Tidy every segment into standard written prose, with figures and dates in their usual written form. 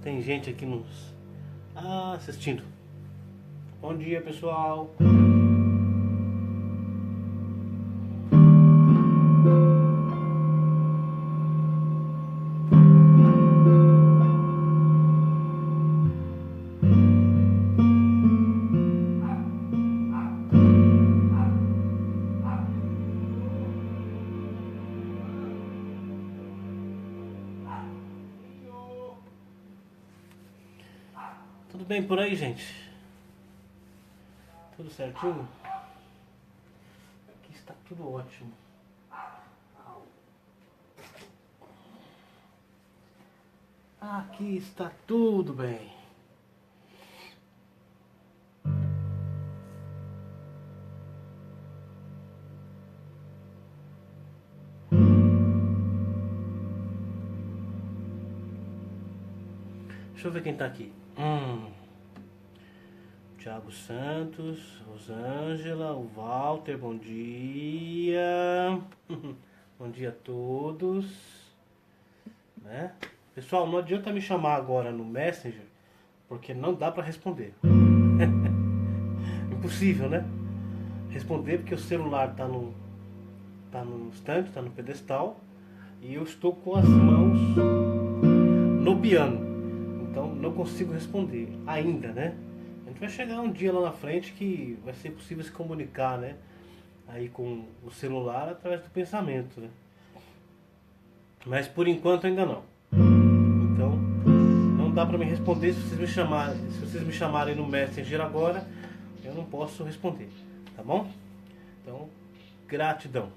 tem gente aqui nos assistindo. Bom dia, pessoal. Tudo bem por aí, gente? Tudo certinho? Aqui está tudo ótimo. Aqui está tudo bem. Deixa eu ver quem está aqui. Thiago Santos, Rosângela, o Walter, bom dia. Bom dia a todos. Né? Pessoal, não adianta me chamar agora no Messenger, porque não dá para responder. Impossível, né? Responder porque o celular tá no estante, tá no pedestal, e eu estou com as mãos no piano. Então não consigo responder ainda, né? A gente vai chegar um dia lá na frente que vai ser possível se comunicar, né? Aí com o celular através do pensamento, né? Mas por enquanto ainda não. Então não dá para me responder se vocês me chamarem no Messenger agora, eu não posso responder, tá bom? Então, gratidão.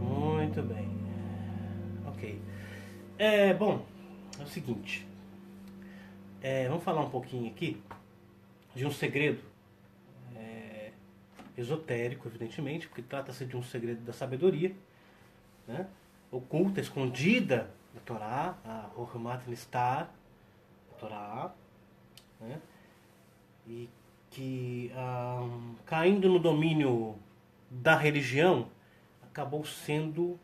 Muito bem. Ok. Bom, é o seguinte. Vamos falar um pouquinho aqui de um segredo esotérico, evidentemente, porque trata-se de um segredo da sabedoria, né? Oculta, escondida da Torá, a Hormat Nistar, a Torá, né? E que, caindo no domínio da religião, acabou sendo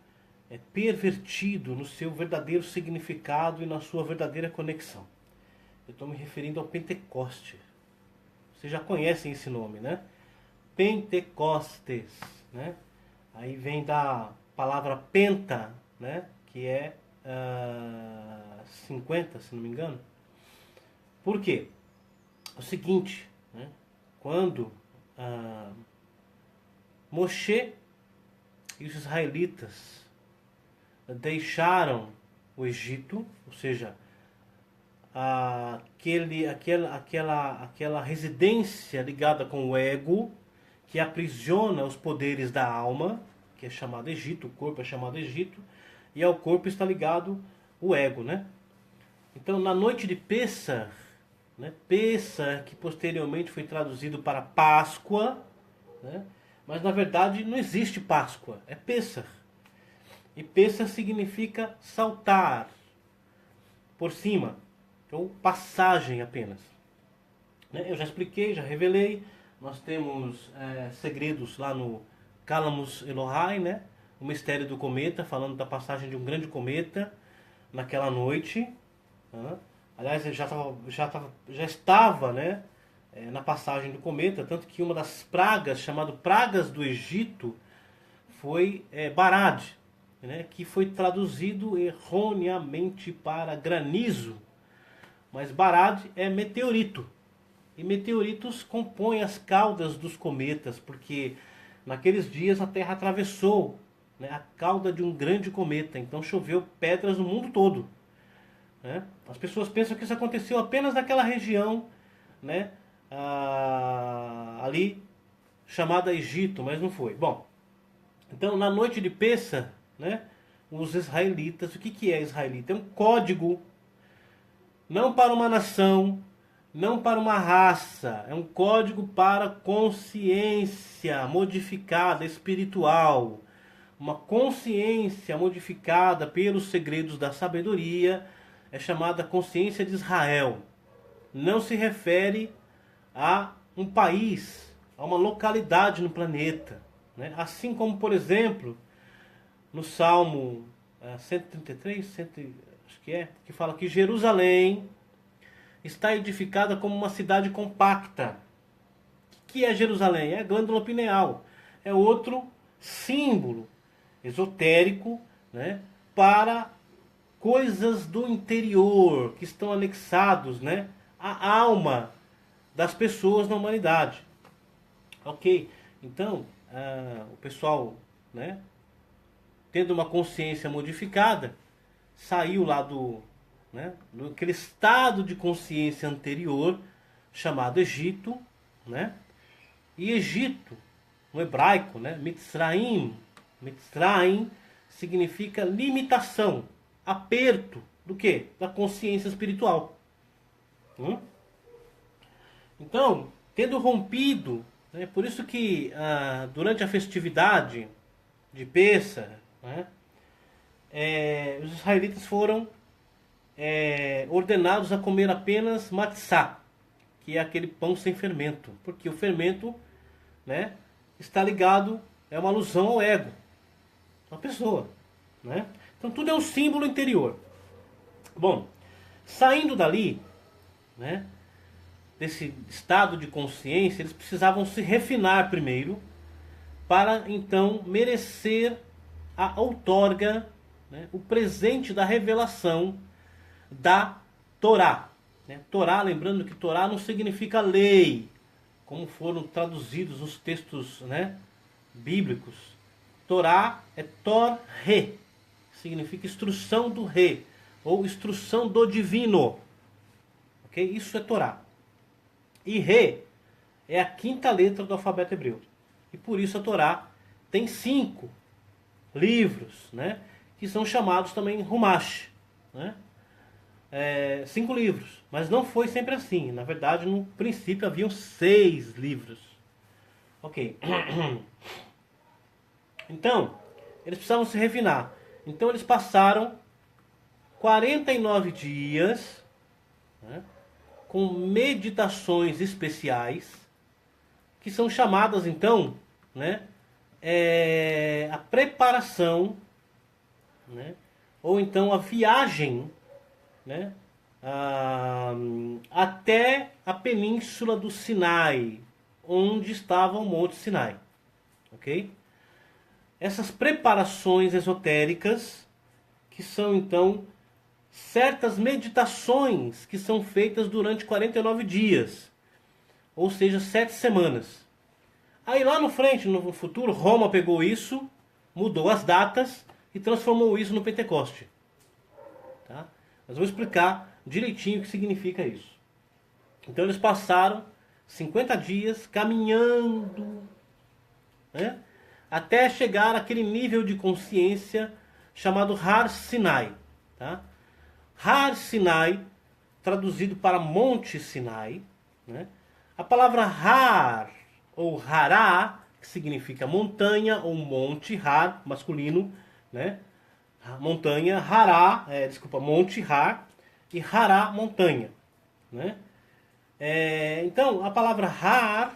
pervertido no seu verdadeiro significado e na sua verdadeira conexão. Eu estou me referindo ao Pentecoste. Vocês já conhecem esse nome, né? Pentecostes, né? Aí vem da palavra penta, né? Que é 50, se não me engano. Por quê? É o seguinte, né? Quando Moshe e os israelitas deixaram o Egito, ou seja, aquela residência ligada com o ego, que aprisiona os poderes da alma, que é chamado Egito, o corpo é chamado Egito, e ao corpo está ligado o ego, né? Então, na noite de Pessah, né? Pessah, que posteriormente foi traduzido para Páscoa, né? Mas na verdade não existe Páscoa, é Pessah. E Pessah significa saltar por cima, ou passagem apenas. Né? Eu já expliquei, já revelei. Nós temos segredos lá no Calamus Elohai, né? O mistério do cometa, falando da passagem de um grande cometa naquela noite. Aliás, ele já estava, né? Na passagem do cometa, tanto que uma das pragas, chamada Pragas do Egito, foi Barad, né? Que foi traduzido erroneamente para granizo. Mas Barad é meteorito. E meteoritos compõem as caudas dos cometas, porque naqueles dias a Terra atravessou, né, a cauda de um grande cometa. Então choveu pedras no mundo todo. Né? As pessoas pensam que isso aconteceu apenas naquela região, né, ali chamada Egito, mas não foi. Bom, então na noite de Pessah, né, os israelitas, o que é israelita? É um código, não para uma nação, não para uma raça, é um código para consciência modificada, espiritual. Uma consciência modificada pelos segredos da sabedoria é chamada consciência de Israel. Não se refere a um país, a uma localidade no planeta, né? Assim como, por exemplo, no Salmo 133, acho que fala que Jerusalém está edificada como uma cidade compacta. O que é Jerusalém? É a glândula pineal. É outro símbolo esotérico, né, para coisas do interior que estão anexados, né, à alma das pessoas na humanidade. Ok? Então, o pessoal, né, tendo uma consciência modificada, saiu lá daquele estado de consciência anterior, chamado Egito, né? E Egito, no hebraico, né? Mitzraim. Mitzraim significa limitação, aperto do quê? Da consciência espiritual. Então, tendo rompido, né? Por isso que durante a festividade de Pêssar, né? Os israelitas foram ordenados a comer apenas matzá, que é aquele pão sem fermento, porque o fermento, né, está ligado, é uma alusão ao ego, uma pessoa, né? Então tudo é um símbolo interior. Bom, saindo dali, né, desse estado de consciência, eles precisavam se refinar primeiro para então merecer a outorga, né, o presente da revelação da Torá. Né? Torá, lembrando que Torá não significa lei, como foram traduzidos os textos, né, bíblicos. Torá é Tor-Re, significa instrução do Re, ou instrução do divino. Okay? Isso é Torá. E Re é a quinta letra do alfabeto hebreu. E por isso a Torá tem 5 livros, né, que são chamados também Humash, né? 5 livros, mas não foi sempre assim. Na verdade, no princípio haviam 6 livros. Ok. Então, eles precisavam se refinar. Então eles passaram 49 dias, né, com meditações especiais, que são chamadas então, né, a preparação, né, ou então a viagem, né, até a península do Sinai, onde estava o Monte Sinai. Ok? Essas preparações esotéricas, que são então certas meditações que são feitas durante 49 dias, ou seja, 7 semanas. Aí lá no frente, no futuro, Roma pegou isso, mudou as datas e transformou isso no Pentecoste. Tá? Mas vou explicar direitinho o que significa isso. Então eles passaram 50 dias caminhando, né, até chegar àquele nível de consciência chamado Har Sinai. Tá? Har Sinai, traduzido para Monte Sinai, né? A palavra Har ou Hará, que significa montanha ou monte, Har, masculino, né? Montanha, Hará, monte Har, e Hará, montanha, né? Então, a palavra Har,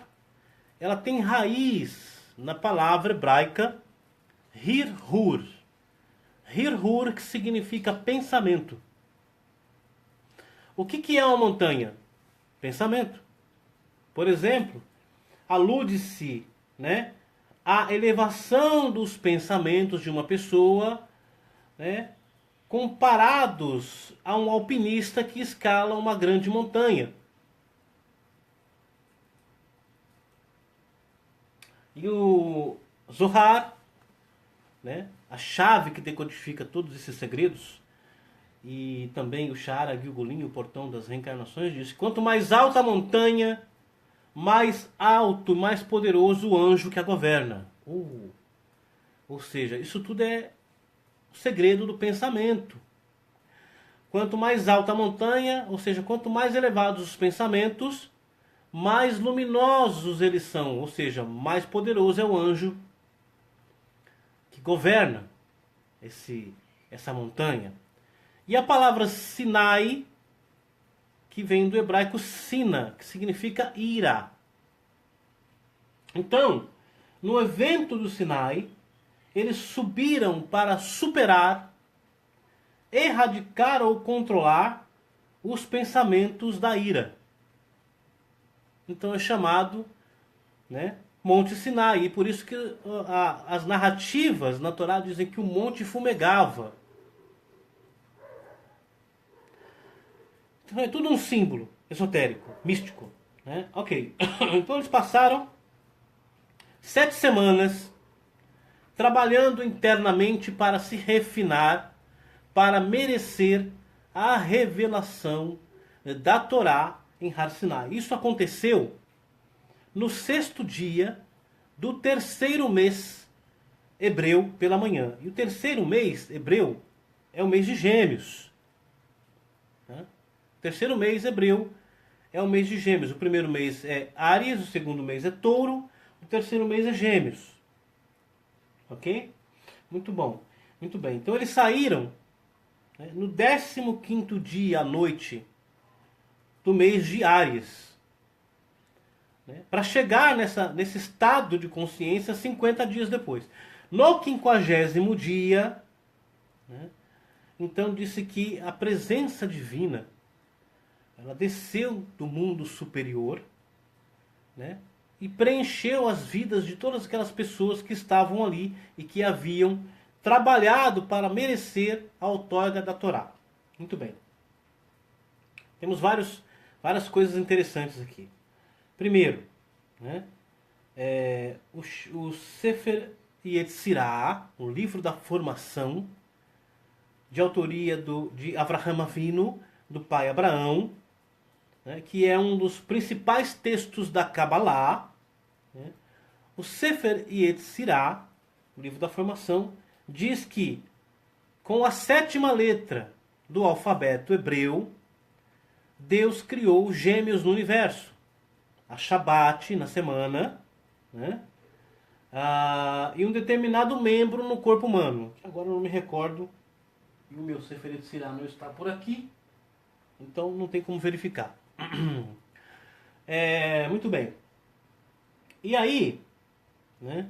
ela tem raiz na palavra hebraica Hirhur. Hirhur, que significa pensamento. O que é uma montanha? Pensamento. Por exemplo, alude-se, né, à elevação dos pensamentos de uma pessoa, né, comparados a um alpinista que escala uma grande montanha. E o Zohar, né, a chave que decodifica todos esses segredos, e também o Shara Gilgulim, o portão das reencarnações, diz: quanto mais alta a montanha, mais alto, mais poderoso o anjo que a governa. Ou seja, isso tudo é o segredo do pensamento. Quanto mais alta a montanha, ou seja, quanto mais elevados os pensamentos, mais luminosos eles são, ou seja, mais poderoso é o anjo que governa essa montanha. E a palavra Sinai, que vem do hebraico sina, que significa ira. Então, no evento do Sinai, eles subiram para superar, erradicar ou controlar os pensamentos da ira. Então é chamado, né, Monte Sinai. E por isso que as narrativas na Torá dizem que o monte fumegava. Então é tudo um símbolo esotérico, místico, né? Ok. Então eles passaram 7 semanas trabalhando internamente para se refinar, para merecer a revelação da Torá em Har Sinai. Isso aconteceu no 6º dia do 3º mês hebreu pela manhã. E o 3º mês hebreu é o mês de Gêmeos. O 3º mês hebreu é o mês de Gêmeos. O primeiro mês é Áries, o segundo mês é Touro, o 3º mês é Gêmeos. Ok? Muito bom. Muito bem. Então eles saíram, né, no 15º dia à noite do mês de Áries, né, para chegar nesse estado de consciência 50 dias depois. No 50º dia, né, então disse que a presença divina, ela desceu do mundo superior, né, e preencheu as vidas de todas aquelas pessoas que estavam ali e que haviam trabalhado para merecer a outorga da Torá. Muito bem. Temos várias coisas interessantes aqui. Primeiro, né, o Sefer Yetzirah, o livro da formação, de autoria de Avraham Avinu, do pai Abraão, né, que é um dos principais textos da Kabbalah, né. O Sefer Yetzirah, o livro da formação, diz que com a 7ª letra do alfabeto hebreu, Deus criou gêmeos no universo. A Shabbat na semana, né, e um determinado membro no corpo humano. Agora eu não me recordo, e o meu Sefer Yetzirah não está por aqui, então não tem como verificar. Muito bem. E aí, né,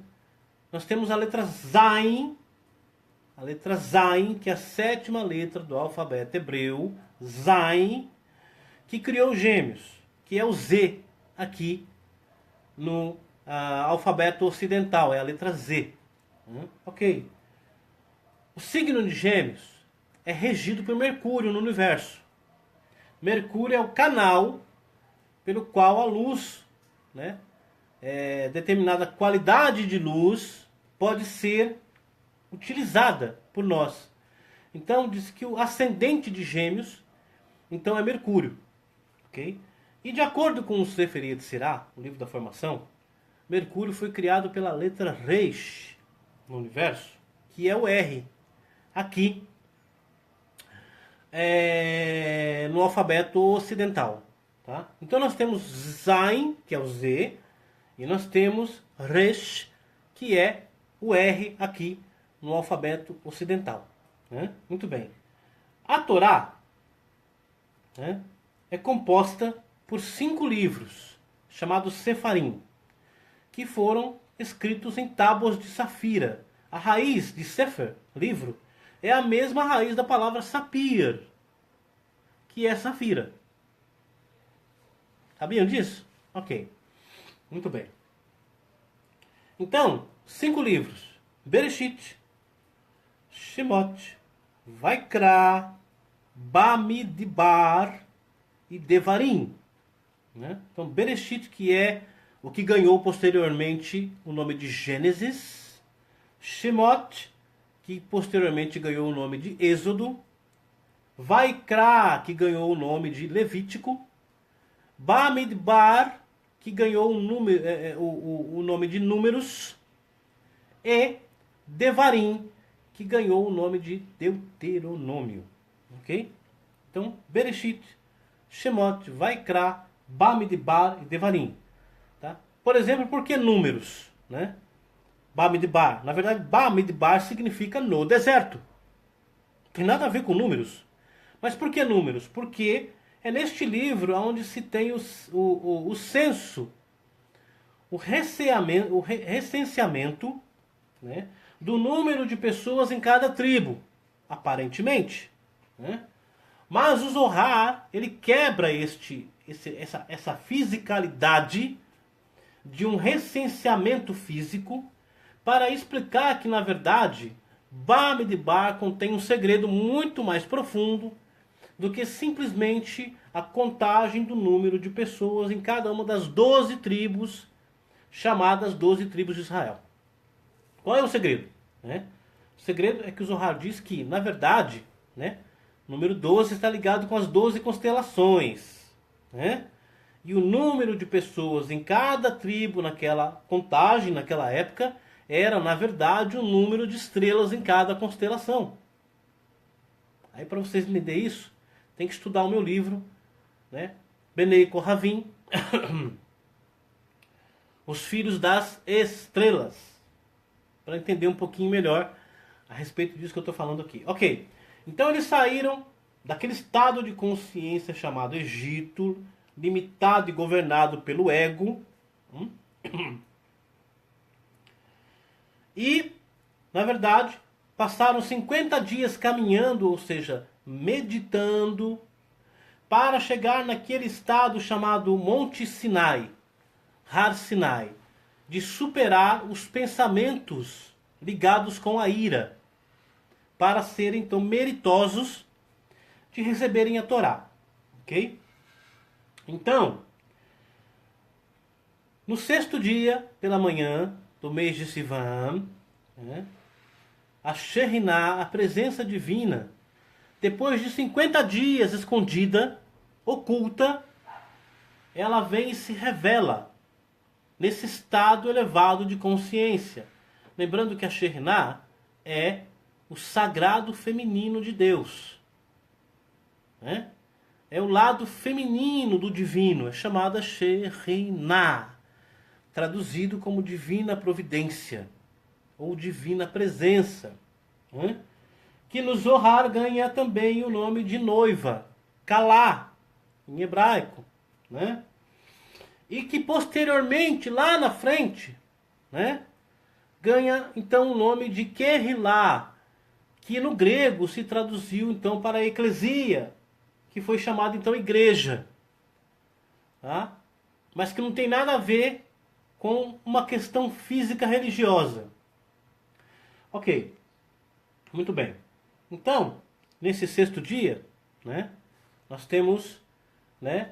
nós temos a letra Zain, que é a 7ª letra do alfabeto hebreu, Zain, que criou gêmeos, que é o Z aqui no alfabeto ocidental, é a letra Z. Ok. O signo de Gêmeos é regido por Mercúrio no universo. Mercúrio é o canal pelo qual a luz, né, determinada qualidade de luz, pode ser utilizada por nós. Então diz que o ascendente de Gêmeos então é Mercúrio. Okay? E de acordo com o Sefer Yetzirah, o livro da formação, Mercúrio foi criado pela letra Reish no universo, que é o R, aqui, no alfabeto ocidental. Tá? Então nós temos Zain, que é o Z, e nós temos Resh, que é o R aqui no alfabeto ocidental. Né? Muito bem. A Torá, né, é composta por 5 livros, chamados Sefarim, que foram escritos em tábuas de safira. A raiz de Sefer, livro, é a mesma raiz da palavra sapir, que é safira. Sabiam disso? Ok. Muito bem. Então, 5 livros. Bereshit, Shemot, Vaikra, Bamidbar e Devarim. Né? Então, Bereshit, que é o que ganhou posteriormente o nome de Gênesis. Shemot, que posteriormente ganhou o nome de Êxodo. Vaikra, que ganhou o nome de Levítico. Bamidbar, que ganhou o nome de Números. E Devarim, que ganhou o nome de Deuteronômio. Ok? Então, Bereshit, Shemot, Vaikra, Bamidbar e Devarim. Tá? Por exemplo, por que Números? Né? Bamidbar. Na verdade, Bamidbar significa no deserto. Não tem nada a ver com Números. Mas por que Números? Porque É neste livro onde se tem o censo, o recenseamento, né, do número de pessoas em cada tribo, aparentemente, né? Mas o Zohar, ele quebra essa fisicalidade de um recenseamento físico para explicar que, na verdade, Bamidbar contém um segredo muito mais profundo do que simplesmente a contagem do número de pessoas em cada uma das 12 tribos, chamadas 12 tribos de Israel. Qual é o segredo? Né? O segredo é que o Zohar diz que, na verdade, né, o número 12 está ligado com as 12 constelações. Né? E o número de pessoas em cada tribo naquela contagem, naquela época, era, na verdade, o número de estrelas em cada constelação. Aí, para vocês entenderem isso, tem que estudar o meu livro, né? Benei Kohavim, Os Filhos das Estrelas, para entender um pouquinho melhor a respeito disso que eu estou falando aqui. Ok, então eles saíram daquele estado de consciência chamado Egito, limitado e governado pelo ego. E, na verdade, passaram 50 dias caminhando, ou seja, meditando, para chegar naquele estado chamado Monte Sinai, Har Sinai, de superar os pensamentos ligados com a ira, para serem então meritosos de receberem a Torá. Ok? Então, no 6º dia, pela manhã do mês de Sivan, né, a Shekhinah, a presença divina, depois de 50 dias escondida, oculta, ela vem e se revela nesse estado elevado de consciência. Lembrando que a Shekhinah é o sagrado feminino de Deus. Né? É o lado feminino do divino, é chamada Shekhinah, traduzido como divina providência, ou divina presença, né? Que no Zohar ganha também o nome de noiva, Kalá, em hebraico, né? E que posteriormente, lá na frente, né, ganha então o nome de Kehilá, que no grego se traduziu então para eclesia, que foi chamada então igreja, tá? Mas que não tem nada a ver com uma questão física religiosa. Ok, muito bem. Então, nesse 6º dia, né, nós temos, né,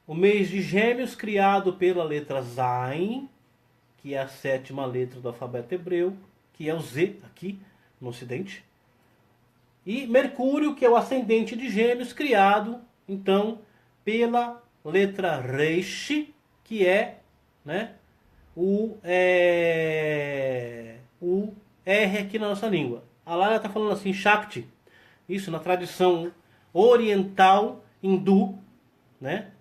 o mês de Gêmeos criado pela letra Zain, que é a 7ª letra do alfabeto hebreu, que é o Z aqui no Ocidente. E Mercúrio, que é o ascendente de Gêmeos, criado então pela letra Reish, que é, né, o R aqui na nossa língua. A Lara está falando assim, Shakti. Isso na tradição oriental hindu, né?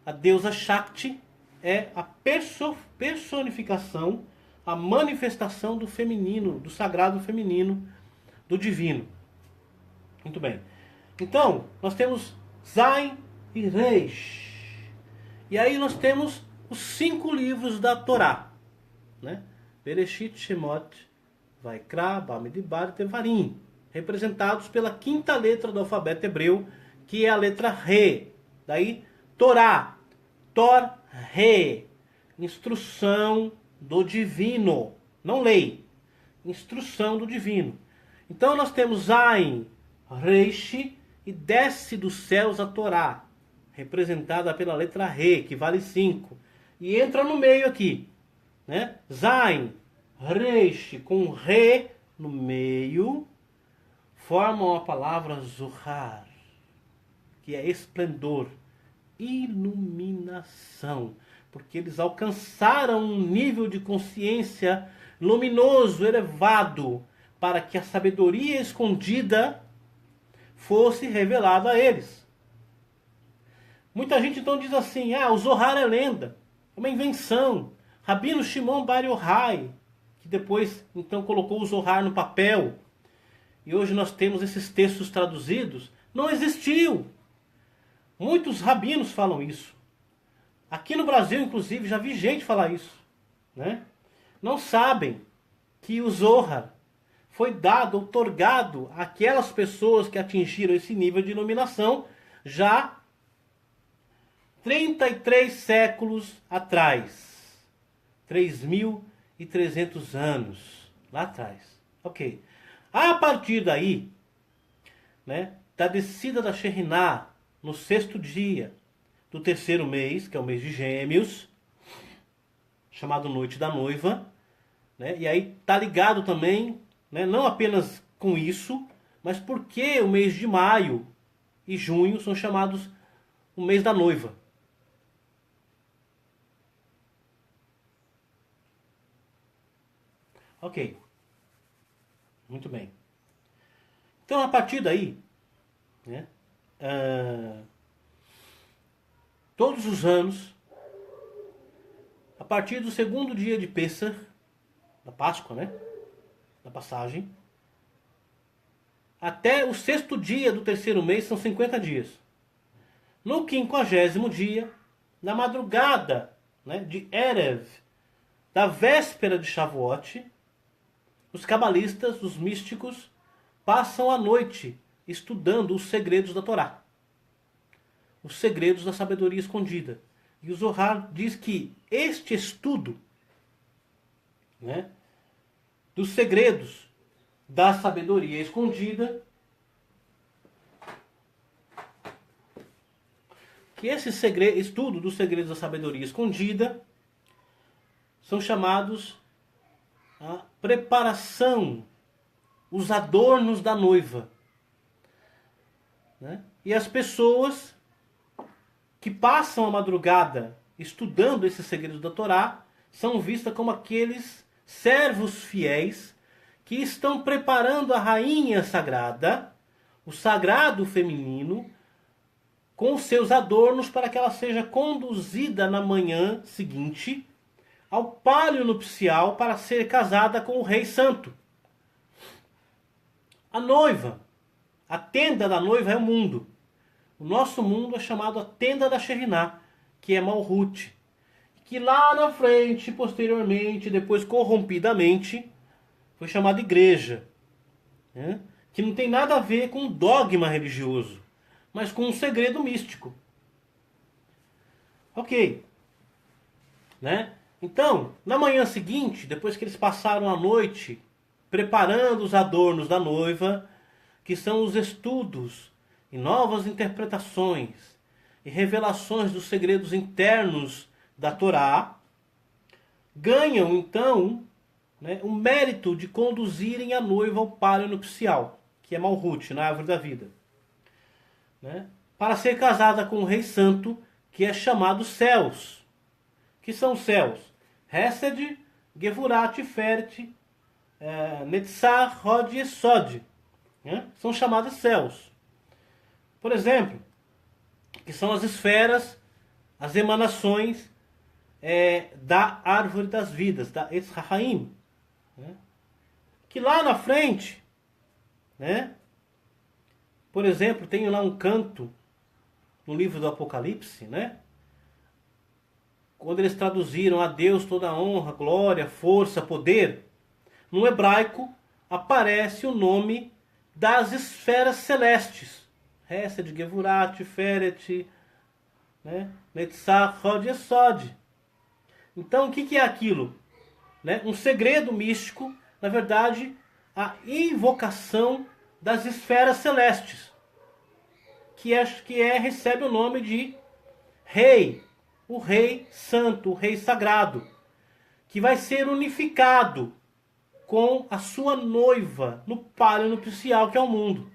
A deusa Shakti é a personificação, a manifestação do feminino, do sagrado feminino, do divino. Muito bem. Então, nós temos Zain e Reish. E aí nós temos os 5 livros da Torá, né? Bereshit, Shemot, Vaikra, Bamidbar e Tevarim, representados pela 5ª letra do alfabeto hebreu, que é a letra Re. Daí, Torá, Tor-Re, instrução do divino, não lei, instrução do divino. Então nós temos Zain, Reish, e desce dos céus a Torá, representada pela letra Re, que vale 5. E entra no meio aqui, né? Zain, Reish, com Re no meio, formam a palavra Zohar, que é esplendor, iluminação, porque eles alcançaram um nível de consciência luminoso, elevado, para que a sabedoria escondida fosse revelada a eles. Muita gente então diz assim, o Zohar é lenda, é uma invenção. Rabino Shimon Bar Yochai, que depois então colocou o Zohar no papel, e hoje nós temos esses textos traduzidos, Não existiu. Muitos rabinos falam isso. Aqui no Brasil, inclusive, já vi gente falar isso, né? Não sabem que o Zohar foi dado, outorgado àquelas pessoas que atingiram esse nível de iluminação já 33 séculos atrás. 3.300 anos lá atrás. Ok. A partir daí, né, da descida da Shekhinah no 6º dia do 3º mês, que é o mês de Gêmeos, chamado Noite da Noiva, né, e aí tá ligado também, né, não apenas com isso, mas porque o mês de maio e junho são chamados o mês da noiva. Ok. Muito bem. Então, a partir daí, né, todos os anos, a partir do 2º dia de Pessah, da Páscoa, né, da passagem, até o 6º dia do 3º mês são 50 dias. No 50º dia, na madrugada, né, de Erev, da véspera de Shavuot, os cabalistas, os místicos, passam a noite estudando os segredos da Torá. Os segredos da sabedoria escondida. E o Zohar diz que este estudo, né, dos segredos da sabedoria escondida, que esse estudo dos segredos da sabedoria escondida são chamados a preparação, os adornos da noiva, né? E as pessoas que passam a madrugada estudando esses segredos da Torá são vistas como aqueles servos fiéis que estão preparando a rainha sagrada, o sagrado feminino, com os seus adornos para que ela seja conduzida na manhã seguinte ao pálio nupcial para ser casada com o rei santo. A noiva, a tenda da noiva é o mundo. O nosso mundo é chamado a tenda da Shekhinah, que é Malhut, que lá na frente, posteriormente, depois corrompidamente, foi chamada igreja, né? Que não tem nada a ver com um dogma religioso, mas com um segredo místico. Ok, né? Então, na manhã seguinte, depois que eles passaram a noite preparando os adornos da noiva, que são os estudos e novas interpretações e revelações dos segredos internos da Torá, ganham então, né, o mérito de conduzirem a noiva ao pálio nupcial, que é Malhut, na árvore da vida, né, para ser casada com o rei santo, que é chamado céus. Que são os céus? Hesed, Gevurat, Tiferet, Netzach, Hod e Esod, né? São chamados céus. Por exemplo, que são as esferas, as emanações da árvore das vidas, da Etz Haim, né? Que lá na frente, né? Por exemplo, tem lá um canto no livro do Apocalipse, né? Quando eles traduziram a Deus toda a honra, glória, força, poder, no hebraico aparece o nome das esferas celestes. Hesed, Gevurat, Tiferet, né? Netzach, Hod e Esod. Então, o que é aquilo? Né? Um segredo místico, na verdade, a invocação das esferas celestes, que recebe o nome de Rei, o Rei Santo, o Rei Sagrado, que vai ser unificado com a sua noiva no pálio nupcial, que é o mundo.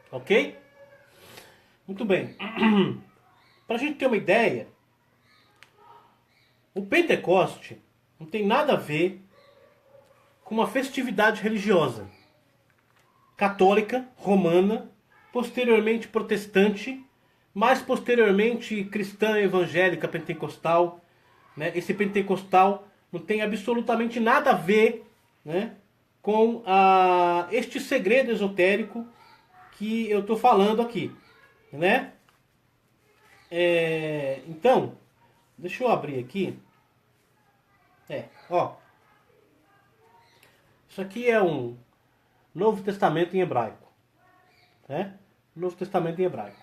Ok? Muito bem. Para a gente ter uma ideia, o Pentecoste não tem nada a ver com uma festividade religiosa católica, romana, posteriormente protestante, mais posteriormente cristã, evangélica, pentecostal, né? Esse pentecostal não tem absolutamente nada a ver, né, com este segredo esotérico que eu estou falando aqui, né? Então, deixa eu abrir aqui. Ó. Isso aqui é um Novo Testamento em hebraico, né? Novo Testamento em hebraico.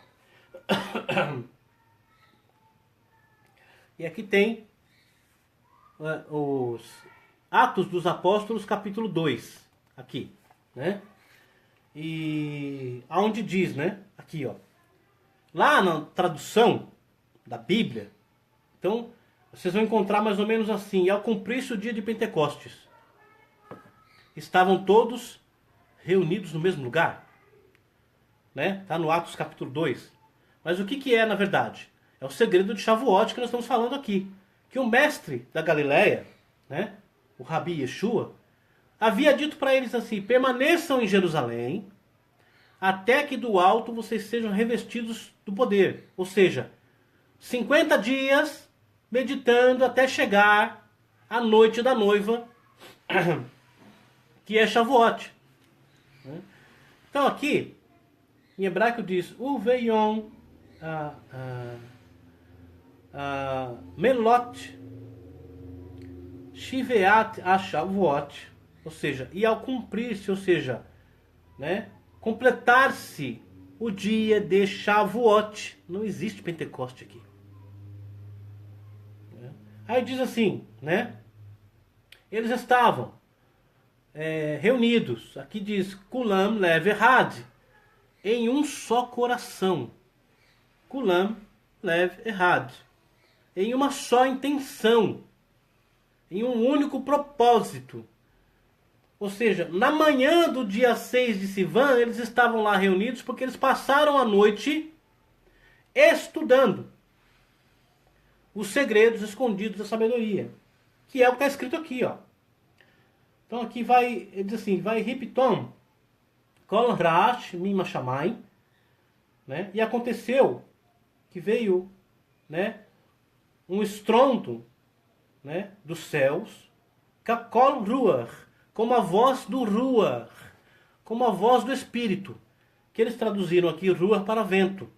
E aqui tem os Atos dos Apóstolos, capítulo 2, aqui, né? E aonde diz, né? Aqui, ó. Lá na tradução da Bíblia, então, vocês vão encontrar mais ou menos assim: e ao cumprir-se o dia de Pentecostes, estavam todos reunidos no mesmo lugar, né? Tá no Atos capítulo 2. Mas o que é, na verdade? É o segredo de Shavuot que nós estamos falando aqui. Que o mestre da Galileia, né? O Rabi Yeshua, havia dito para eles assim: permaneçam em Jerusalém, até que do alto vocês sejam revestidos do poder. Ou seja, 50 dias meditando até chegar a noite da noiva, que é Shavuot. Então aqui, em hebraico diz: Uveion Melot Shiveat Shavuot. Ou seja, e ao cumprir-se, ou seja, né, completar-se o dia de Shavuot. Não existe Pentecoste aqui. Aí diz assim, né? Eles estavam reunidos. Aqui diz Kulam Lev Erhad, em um só coração. Kulam Lev Erhad, em uma só intenção, em um único propósito. Ou seja, na manhã do dia 6 de Sivan, eles estavam lá reunidos porque eles passaram a noite estudando os segredos escondidos da sabedoria, que é o que está escrito aqui, ó. Então aqui vai, ele diz assim, vai Ripitom, Kol Rash Mima Shamai, né? E aconteceu que veio, né, um estrondo, né, dos céus, Kakol Ruach, como a voz do Ruach, como a voz do Espírito, que eles traduziram aqui Ruach para vento,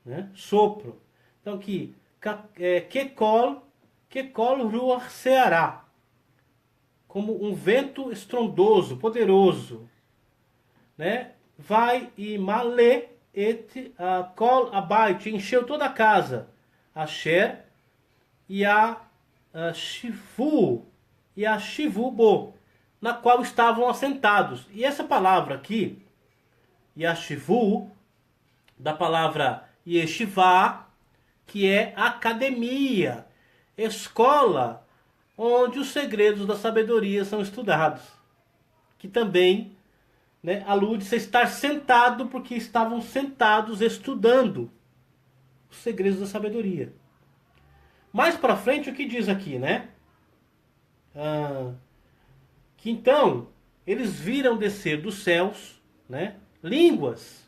né, sopro. Então aqui Kekol Ruach Seará, como um vento estrondoso, poderoso, né? Vai e Malé et Kol Abait, encheu toda a casa, Asher e a Shivu e a Shivubo, na qual estavam assentados. E essa palavra aqui, Yashivu, da palavra Yeshivá, que é academia, escola, onde os segredos da sabedoria são estudados. Que também, né, alude-se a estar sentado, porque estavam sentados estudando os segredos da sabedoria. Mais para frente, o que diz aqui, né? Que então, eles viram descer dos céus, né, línguas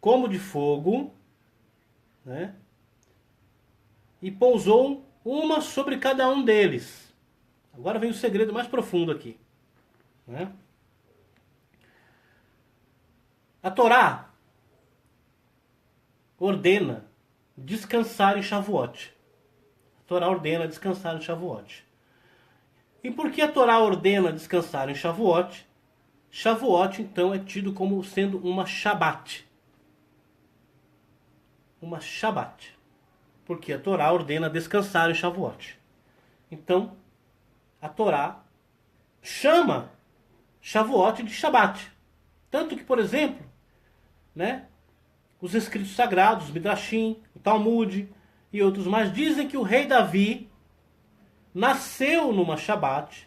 como de fogo, né? E pousou uma sobre cada um deles. Agora vem o segredo mais profundo aqui, né? A Torá ordena descansar em Shavuot. A Torá ordena descansar em Shavuot. E por que a Torá ordena descansar em Shavuot? Shavuot, então, é tido como sendo uma Shabat. Uma Shabat. Porque a Torá ordena descansar em Shavuot. Então, a Torá chama Shavuot de Shabat. Tanto que, por exemplo, né, os escritos sagrados, Midrashim, o Talmud e outros mais, dizem que o rei Davi nasceu numa Shabat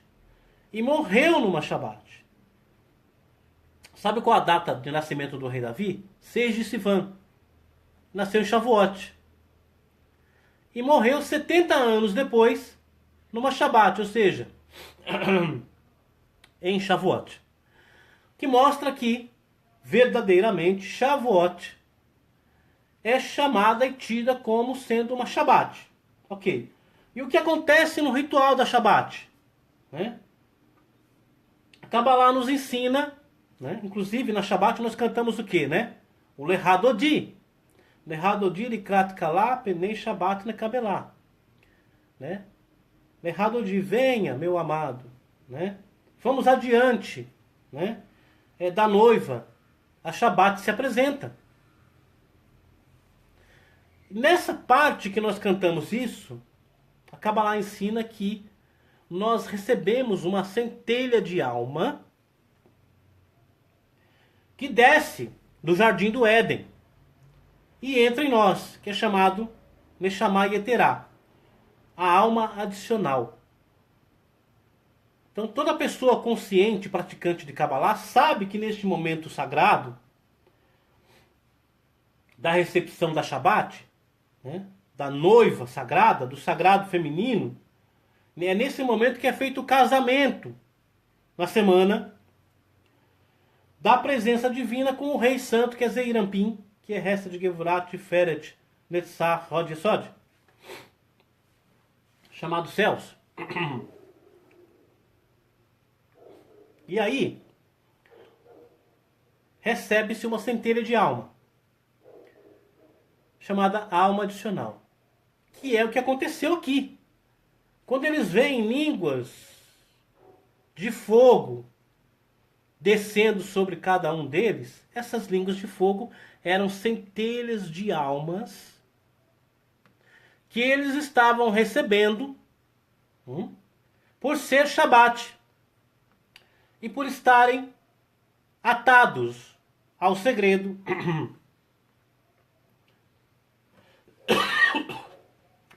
e morreu numa Shabat. Sabe qual a data de nascimento do rei Davi? 6 de Sivan. Nasceu em Shavuot. E morreu 70 anos depois numa Shabat, ou seja, em Shavuot. Que mostra que, verdadeiramente, Shavuot é chamada e tida como sendo uma Shabat. Ok. E o que acontece no ritual da Shabat? Né? A Kabbalah nos ensina, né? Inclusive na Shabat nós cantamos o quê? Né? O Lehadodi. Lehadodi likrat kalá penei Shabat nekabelá. Né? Lehadodi, venha, meu amado. Né? Vamos adiante. Né? Da noiva. A Shabat se apresenta. Nessa parte que nós cantamos isso, a Kabbalah ensina que nós recebemos uma centelha de alma que desce do jardim do Éden e entra em nós, que é chamado Neshama Yeterá, a alma adicional. Então toda pessoa consciente, praticante de Kabbalah, sabe que neste momento sagrado da recepção da Shabat, né, da noiva sagrada, do sagrado feminino, é nesse momento que é feito o casamento, na semana da presença divina com o rei santo, que é Zeirampim, que é resta de Gevurat, Tiferet, Netzach, Hod Yesod, chamado céus. E aí, recebe-se uma centelha de alma, chamada alma adicional, que é o que aconteceu aqui. Quando eles veem línguas de fogo descendo sobre cada um deles, essas línguas de fogo eram centelhas de almas que eles estavam recebendo por ser Shabat e por estarem atados ao segredo.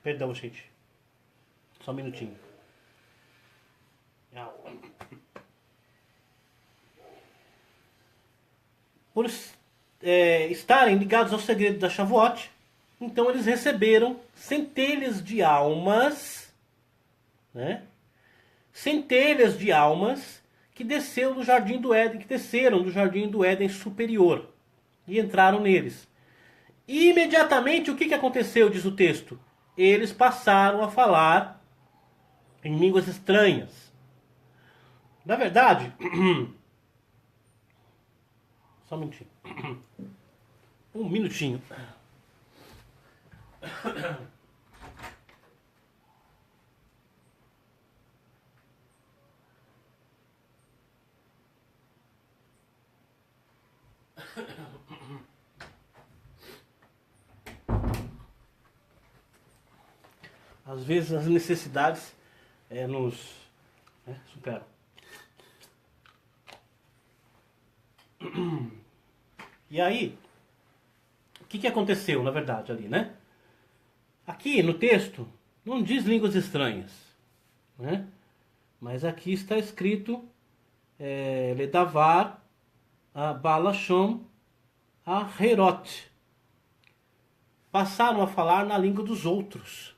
Perdão, gente. Só um minutinho. Por estarem ligados ao segredo da Shavuot, então eles receberam centelhas de almas, né? Centelhas de almas que desceram do jardim do Éden, que desceram do jardim do Éden superior e entraram neles. E imediatamente o que aconteceu, diz o texto? Eles passaram a falar em línguas estranhas. Na verdade, só um minutinho. Um minutinho. Às vezes as necessidades nos superam. E aí, o que aconteceu na verdade ali, né? Aqui no texto não diz línguas estranhas, né? Mas aqui está escrito Ledavar Balashon Herot. Passaram a falar na língua dos outros.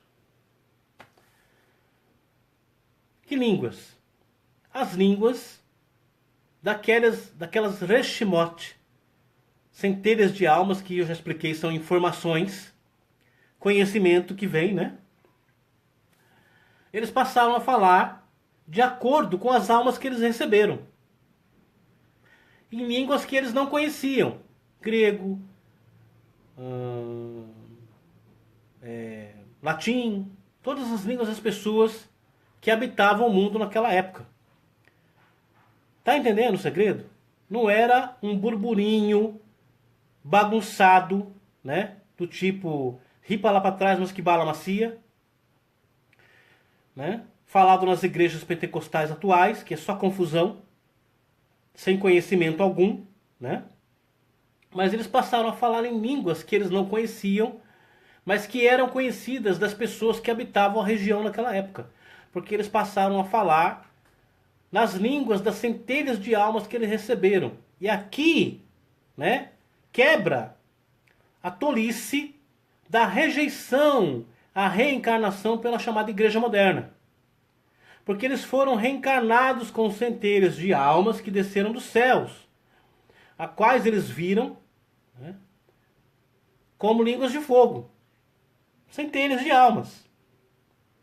Que línguas? As línguas daquelas Reshimot, centelhas de almas que eu já expliquei, são informações, conhecimento que vem, né? Eles passaram a falar de acordo com as almas que eles receberam, em línguas que eles não conheciam, grego, latim, todas as línguas das pessoas que habitavam o mundo naquela época. Tá entendendo o segredo? Não era um burburinho bagunçado, né? Do tipo, ripa lá para trás, mas que bala macia, né? Falado nas igrejas pentecostais atuais, que é só confusão, sem conhecimento algum, né? Mas eles passaram a falar em línguas que eles não conheciam, mas que eram conhecidas das pessoas que habitavam a região naquela época. Porque eles passaram a falar nas línguas das centelhas de almas que eles receberam. E aqui, né, quebra a tolice da rejeição à reencarnação pela chamada Igreja Moderna. Porque eles foram reencarnados com centelhas de almas que desceram dos céus, a quais eles viram, né, como línguas de fogo. Centelhas de almas.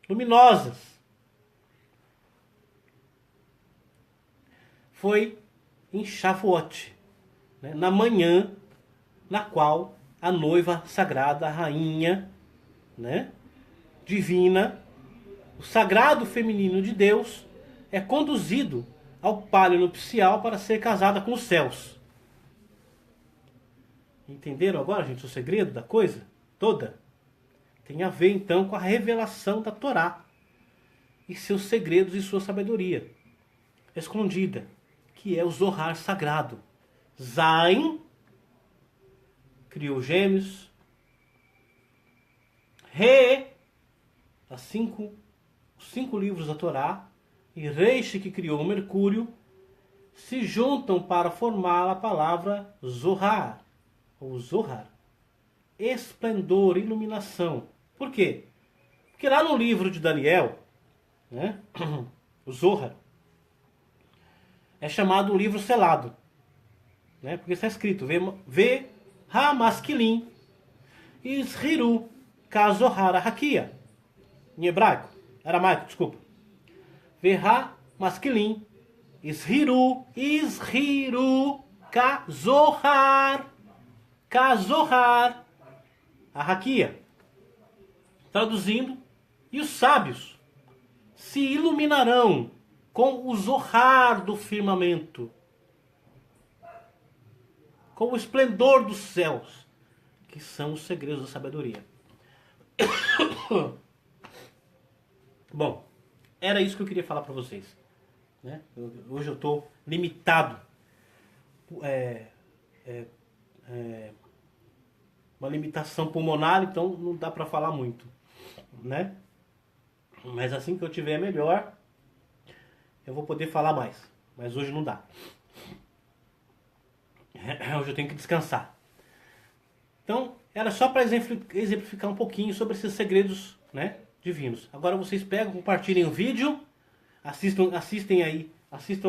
luminosas. Foi em Shavuot, né, na manhã na qual a noiva sagrada, a rainha, né, divina, o sagrado feminino de Deus, é conduzido ao palio nupcial para ser casada com os céus. Entenderam agora, gente, o segredo da coisa toda? Tem a ver, então, com a revelação da Torá e seus segredos e sua sabedoria escondida, que é o Zohar sagrado. Zain criou gêmeos. Re, os cinco livros da Torá, e Reish, que criou o Mercúrio, se juntam para formar a palavra Zohar, ou Zohar. Esplendor, iluminação. Por quê? Porque lá no livro de Daniel, né, o Zohar, é chamado um livro selado, né, porque está escrito Ve ha-maskilim ishiru ka-zohar ha-hakia. Em hebraico, aramaico, desculpa. Ve ha-maskilim ishiru ka-zohar ha-hakia. Traduzindo, e os sábios se iluminarão com o Zohar do firmamento, com o esplendor dos céus, que são os segredos da sabedoria. Bom, era isso que eu queria falar para vocês, né? Hoje eu estou limitado. Uma limitação pulmonar, então não dá para falar muito, né? Mas assim que eu tiver melhor, eu vou poder falar mais. Mas hoje não dá. Hoje eu tenho que descansar. Então, era só para exemplificar um pouquinho sobre esses segredos, né, divinos. Agora vocês pegam, compartilhem o vídeo, assistam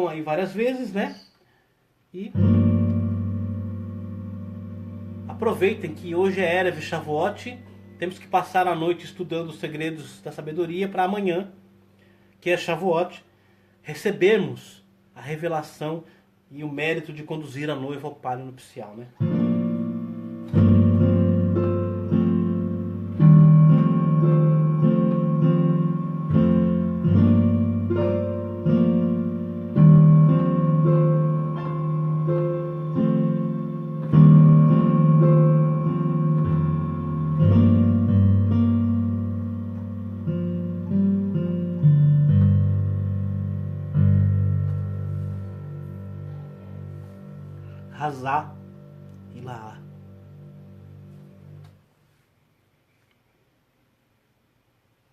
aí várias vezes, né? E aproveitem que hoje é Erev Shavuot. Temos que passar a noite estudando os segredos da sabedoria para amanhã, que é Shavuot, recebermos a revelação e o mérito de conduzir a noiva ao palio nupcial, né? Hazá e Laá.